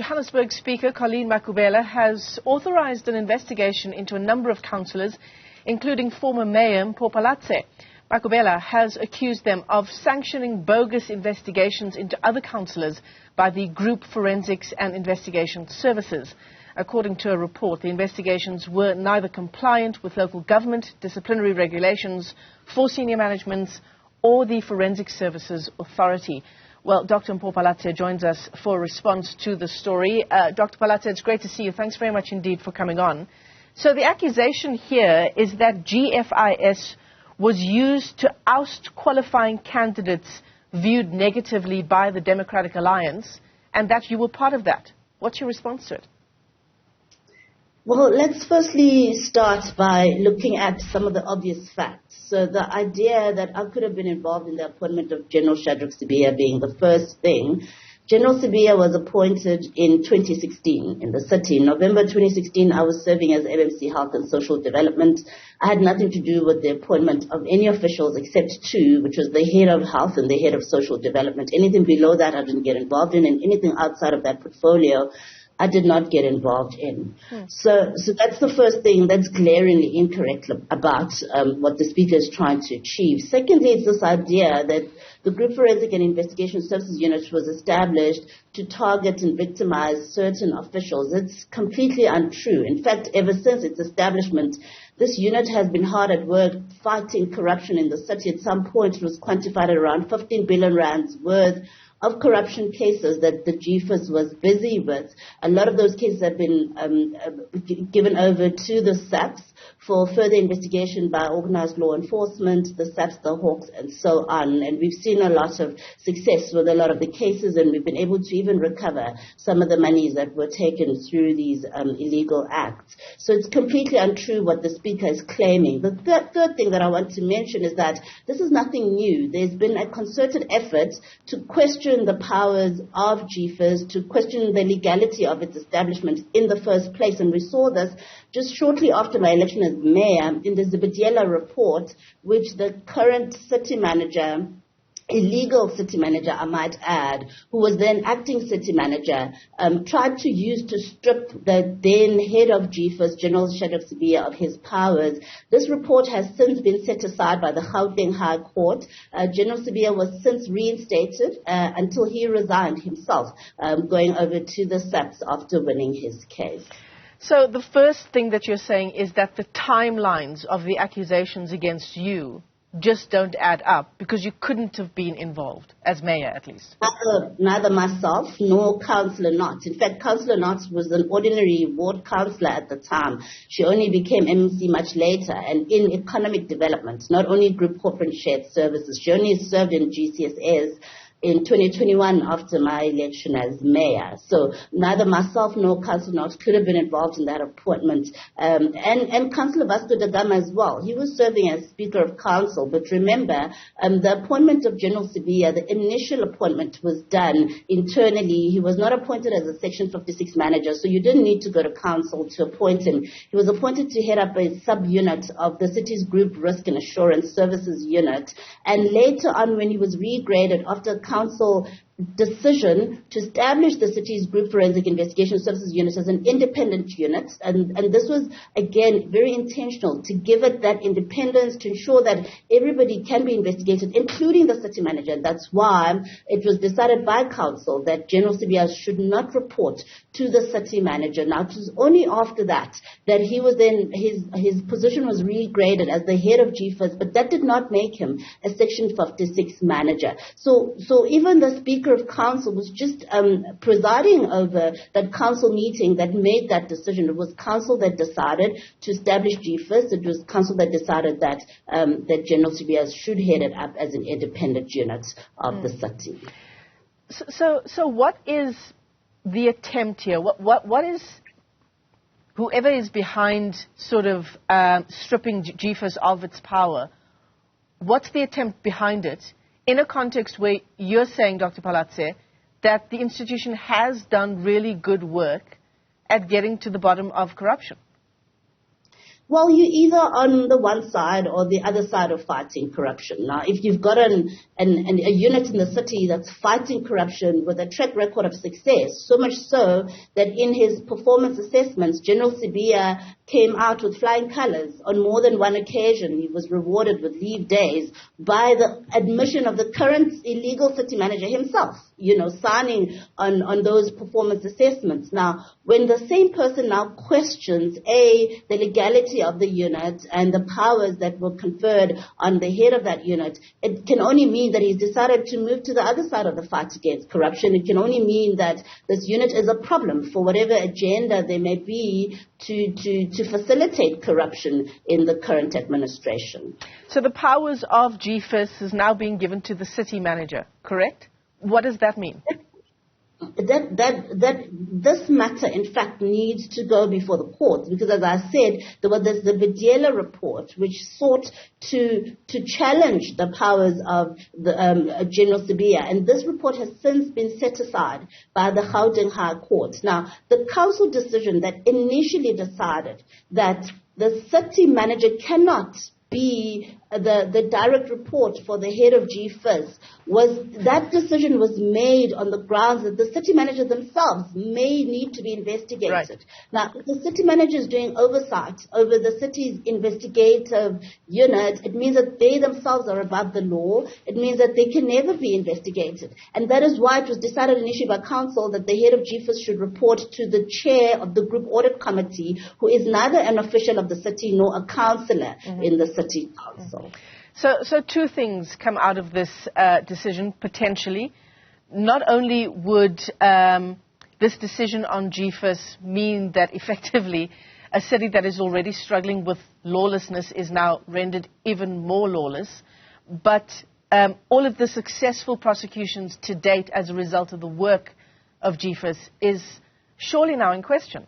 Johannesburg Speaker Colleen Makhubele has authorised an investigation into a number of councillors, including former Mayor Mpho Phalatse. Makhubela has accused them of sanctioning bogus investigations into other councillors by the Group Forensics and Investigation Services. According to a report, the investigations were neither compliant with local government disciplinary regulations for senior management or the Forensic Services Authority. Well, Dr. Mpho Phalatse joins us for a response to the story. Dr. Phalatse, it's great to see you. Thanks very much indeed for coming on. So the accusation here is that GFIS was used to oust qualifying candidates viewed negatively by the Democratic Alliance, and that you were part of that. What's your response to it? Well, let's firstly start by looking at some of the obvious facts. So the idea that I could have been involved in the appointment of General Shadrack Sibiya being the first thing. General Sibiya was appointed in 2016 in the city. In November 2016, I was serving as MMC Health and Social Development. I had nothing to do with the appointment of any officials except two, which was the head of health and the head of social development. Anything below that I didn't get involved in, and anything outside of that portfolio I did not get involved in. So that's the first thing that's glaringly incorrect about what the Speaker is trying to achieve. Secondly, it's this idea that the Group Forensic and Investigation Services Unit was established to target and victimize certain officials. It's completely untrue. In fact, ever since its establishment, this unit has been hard at work fighting corruption in the city. At some point, it was quantified at around 15 billion rands worth of corruption cases that the GFIS was busy with. A lot of those cases have been given over to the SAPS for further investigation by organized law enforcement, the SAPS, the Hawks, and so on. And we've seen a lot of success with a lot of the cases, and we've been able to even recover some of the monies that were taken through these illegal acts. So it's completely untrue what the Speaker is claiming. The third thing that I want to mention is that this is nothing new. There's been a concerted effort to question the powers of GFIS, to question the legality of its establishment in the first place. And we saw this just shortly after my election as mayor in the Zibediela report, which the current city manager, illegal city manager, I might add, who was then acting city manager, tried to use to strip the then head of GFIS, General Shadrack Sibiya, of his powers. This report has since been set aside by the Gauteng High Court. General Sibiya was since reinstated until he resigned himself, going over to the SAPS after winning his case. So the first thing that you're saying is that the timelines of the accusations against you just don't add up, because you couldn't have been involved, as mayor at least. Neither myself nor Councillor Knott. In fact, Councillor Knott was an ordinary ward councillor at the time. She only became MMC much later, and in economic development, not only group corporate shared services. She only served in GCSS in 2021 after my election as mayor. So neither myself nor Councillor Knott could have been involved in that appointment. And Councillor Vasco da Gama as well. He was serving as Speaker of Council. But remember, the appointment of General Sibiya, the initial appointment was done internally. He was not appointed as a Section 56 manager, so you didn't need to go to Council to appoint him. He was appointed to head up a sub-unit of the city's Group Risk and Assurance Services Unit. And later on, when he was regraded after Council decision to establish the city's Group Forensic Investigation Services Unit as an independent unit, and this was, again, very intentional to give it that independence, to ensure that everybody can be investigated, including the city manager. That's why it was decided by Council that General Sibiya should not report to the city manager. Now, it was only after that he was then, his position was regraded as the head of GFIS, but that did not make him a Section 56 manager. So even the Speaker of Council was just presiding over that council meeting that made that decision. It was council that decided to establish GFIS. It was council that decided that that General Sibiya should head it up as an independent unit of the city. So what is the attempt here? What is, whoever is behind sort of stripping GFIS of its power, what's the attempt behind it? In a context where you're saying, Dr. Phalatse, that the institution has done really good work at getting to the bottom of corruption. Well, you're either on the one side or the other side of fighting corruption. Now, if you've got a unit in the city that's fighting corruption with a track record of success, so much so that in his performance assessments, General Sibiya came out with flying colors on more than one occasion. He was rewarded with leave days by the admission of the current illegal city manager himself, signing on those performance assessments. Now, when the same person now questions, the legality of the unit and the powers that were conferred on the head of that unit, it can only mean that he's decided to move to the other side of the fight against corruption. It can only mean that this unit is a problem for whatever agenda there may be to facilitate corruption in the current administration. So the powers of GFIS is now being given to the city manager, correct? What does that mean? That this matter, in fact, needs to go before the courts, because, as I said, there was the Videla report which sought to challenge the powers of the General Sibiya, and this report has since been set aside by the Gauteng High Court. Now, the council decision that initially decided that the city manager cannot be the direct report for the head of GFIS, that decision was made on the grounds that the city managers themselves may need to be investigated. Right. Now, if the city manager is doing oversight over the city's investigative unit, it means that they themselves are above the law. It means that they can never be investigated. And that is why it was decided initially by council that the head of GFIS should report to the chair of the group audit committee, who is neither an official of the city nor a councillor in the city council. So two things come out of this decision, potentially. Not only would this decision on GFIS mean that effectively a city that is already struggling with lawlessness is now rendered even more lawless, but all of the successful prosecutions to date as a result of the work of GFIS is surely now in question.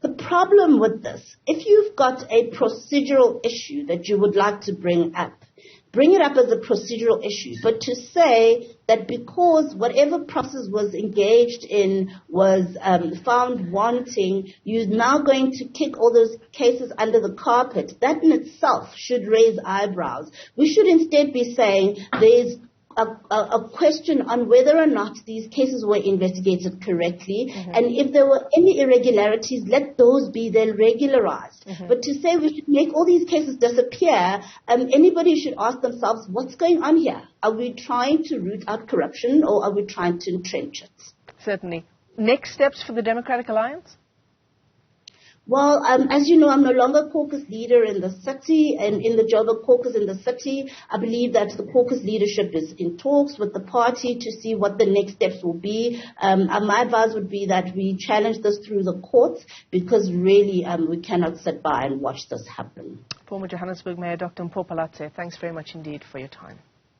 The problem with this, if you've got a procedural issue that you would like to bring it up as a procedural issue. But to say that because whatever process was engaged in was found wanting, you're now going to kick all those cases under the carpet, that in itself should raise eyebrows. We should instead be saying there's a question on whether or not these cases were investigated correctly, and if there were any irregularities, let those be then regularized. But to say we should make all these cases disappear, anybody should ask themselves, what's going on here? Are we trying to root out corruption, or are we trying to entrench it? Certainly. Next steps for the Democratic Alliance? Well, as you know, I'm no longer caucus leader in the city and in the Joburg caucus in the city. I believe that the caucus leadership is in talks with the party to see what the next steps will be. My advice would be that we challenge this through the courts, because really we cannot sit by and watch this happen. Former Johannesburg Mayor Dr. Mpho Phalatse, thanks very much indeed for your time.